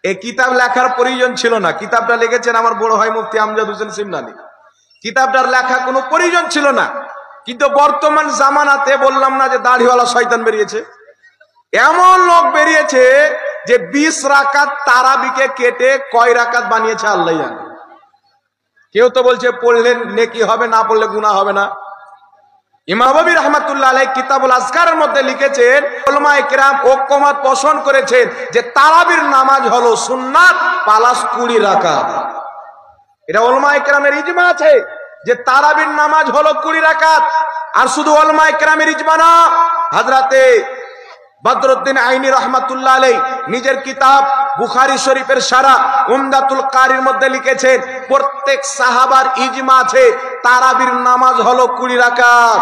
এই কিতাব লেখার প্রয়োজন ছিল না। কিতাবটা লিখেছেন আমার বড় ভাই মুফতি আমজাদ হোসেন সিমনানি। কিতাবটার লেখা কোনো প্রয়োজন ছিল না, কিন্তু বর্তমান জামানাতে বললাম না যে দাড়িওয়ালা শয়তান বেরিয়েছে, এমন লোক বেরিয়েছে যে 20 রাকাত তারাবিকে কেটে কয় রাকাত বানিয়েছে আল্লাহ জানে। কেউ তো বলছে পড়লে নেকি হবে, না পড়লে গুনাহ হবে না। ইমাম নববী রাহমাতুল্লাহ আলাইহি কিতাবুল আজকারের মধ্যে লিখেছেন, উলামায়ে কেরাম ঐক্যমত পোষণ করেছেন যে তারাবির নামাজ হলো সুন্নাত প্লাস 20 রাকাত। এটা উলামায়ে কেরামের ইজমা আছে যে তারাবির নামাজ হলো 20 রাকাত। আর শুধু উলামায়ে কেরামের ইজমা না, হযরতে বদরুদ্দিন আইনি রহমাতুল্লাহ আলাইহি নিজের কিতাব বুখারী শরীফের শারা উমদাতুল কারির মধ্যে লিখেছেন, প্রত্যেক সাহাবার ইজমা আছে তারাবির নামাজ হলো 20 রাকাত।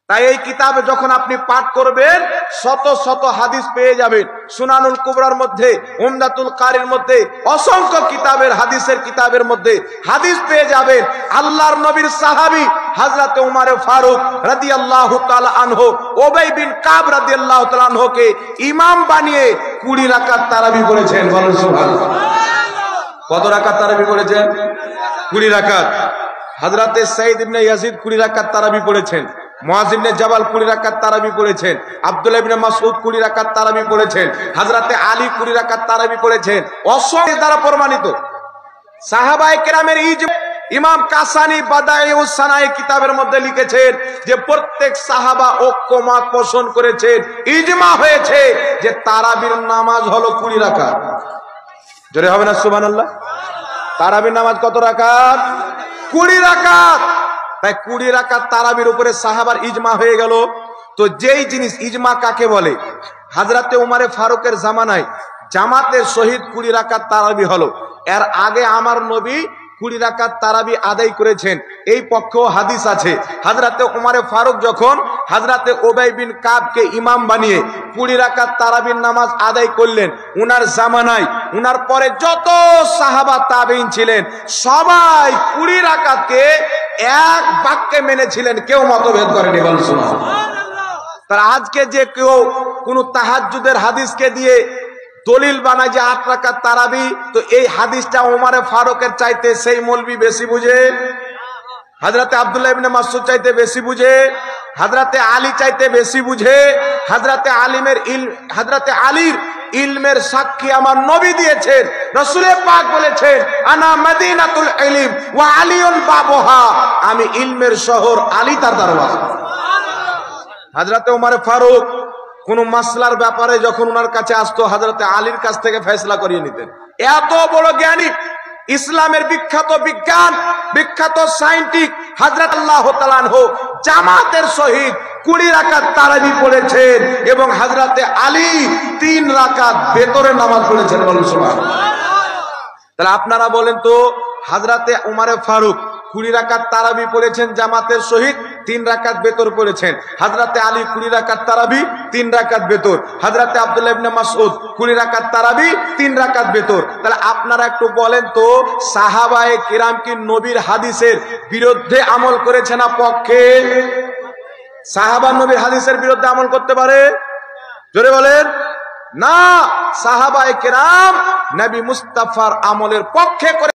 তাই এই কিতাবে যখন আপনি পাঠ করবেন শত শত হাদিস পেয়ে যাবেন। সুনানুল কুবরার মধ্যে, উমদাতুল কারির মধ্যে, অসংখ্য কিতাবের হাদিসের কিতাবের মধ্যে হাদিস পেয়ে যাবেন। আল্লাহর নবীর সাহাবী হযরত উমর ফারুক রাদিয়াল্লাহু তাআলা আনহু উবাই বিন কাব রাদিয়াল্লাহু তাআলা আনহুকে ইমাম বানিয়ে 20 রাকাত তারাবি করেছেন। বলেন সুবহানাল্লাহ। কত রাকাত তারাবি করেছেন? 20 রাকাত। হযরতে সাঈদ ইবনে ইয়াজিদ 20 রাকাত তারাবি পড়েছেন। মুআয ইবনে জাবাল 20 রাকাত তারাবি পড়েছেন। আব্দুল্লাহ ইবনে মাসউদ 20 রাকাত তারাবি পড়েছেন। হযরতে আলী 20 রাকাত তারাবি পড়েছেন। অসংখ্য দ্বারা প্রমাণিত সাহাবায়ে কেরামের ইজমা। ইমাম কাসানি বাদাইউস সানায়ে কিতাবের মধ্যে লিখেছেন যে প্রত্যেক সাহাবা ঐক্যমত পোষণ করেছেন, ইজমা হয়েছে যে তারাবির নামাজ হলো 20 রাকাত। জোরে হবে না সুবহানাল্লাহ? তারাবির নামাজ কত রাকাত? 20 রাকাত। তাই 20 রাকাত তারাবির উপরে সাহাবার ইজমা হয়ে গেল। তো যেই জিনিস ইজমা কাকে বলে, হযরতে উমর ফারুকের জামানায় জামাতের সহিত 20 রাকাত তারাবি হলো। এর আগে আমার নবী 20 রাকাত তারাবি আদায় করেছেন, এই পক্ষেও হাদিস আছে। হযরতে উমর ফারুক যখন হযরতে উবাই বিন কাবকে ইমাম বানিয়ে 20 রাকাত তারাবির নামাজ আদায় করলেন, উনার জামানায় উনার পরে যত সাহাবা তাবেঈন ছিলেন সবাই 20 রাকাতকে এক বাক্যে মেনেছিলেন, কেউ মতভেদ করেনি। বলেন সুবহানাল্লাহ। তার আজকে যে কেউ কোন তাহাজ্জুদের হাদিসকে দিয়ে দলিল বানায় যে 8 রাকাত তারাবি, তো এই হাদিসটা উমর ফারুকের চাইতে সেই মৌলবি বেশি বুঝে, হযরতে আব্দুল্লাহ ইবনে মাসউদ চাইতে বেশি বুঝে, হযরতে আলী চাইতে বেশি বুঝে। হযরতে আলীর ইলমের সাক্ষী আমার নবী দিয়েছেন। রাসূল পাক বলেছেন, আনা মদিনাতুল ইলম ওয়া আলিউন বাবুহা, আমি ইলমের শহর, আলী তার দরওয়াজা। হযরতে উমর ফারুক কোন মাসলার ব্যাপারে যখন ওনার কাছে আসতো, হযরতে আলীর কাছ থেকে ফয়সালা করিয়ে নিতেন। এত বড় জ্ঞানী, ইসলামের বিখ্যাত বিজ্ঞান, বিখ্যাত সায়েন্টিস্ট হযরত আল্লাহ তাআলা আনহু জামাতের সহিত 20 রাকাত তারাবি পড়েছেন এবং হযরতে আলী 3 রাকাত বেতরে নামাজ পড়েছেন। বলেন সুবহানাল্লাহ। তাহলে আপনারা বলেন তো, হযরতে উমর ফারুক 20 রাকাত তারাবি পড়েছেন জামাতের সহিত, 3 রাকাত বেতর পড়েছেন। হযরতে আলী 20 রাকাত তারাবি, 3 রাকাত বেতর। হযরতে আব্দুল্লাহ ইবনে মাসউদ 20 রাকাত তারাবি, 3 রাকাত বেতর। তাহলে আপনারা একটু বলেন তো, সাহাবায়ে কিরাম কি নবীর হাদিসের বিরুদ্ধে আমল করেছে না পক্ষে? সাহাবা নবীর হাদিসের বিরুদ্ধে আমল করতে পারে? জোরে বলেন না। সাহাবায়ে কিরাম নবী মুস্তাফার আমলের পক্ষে করে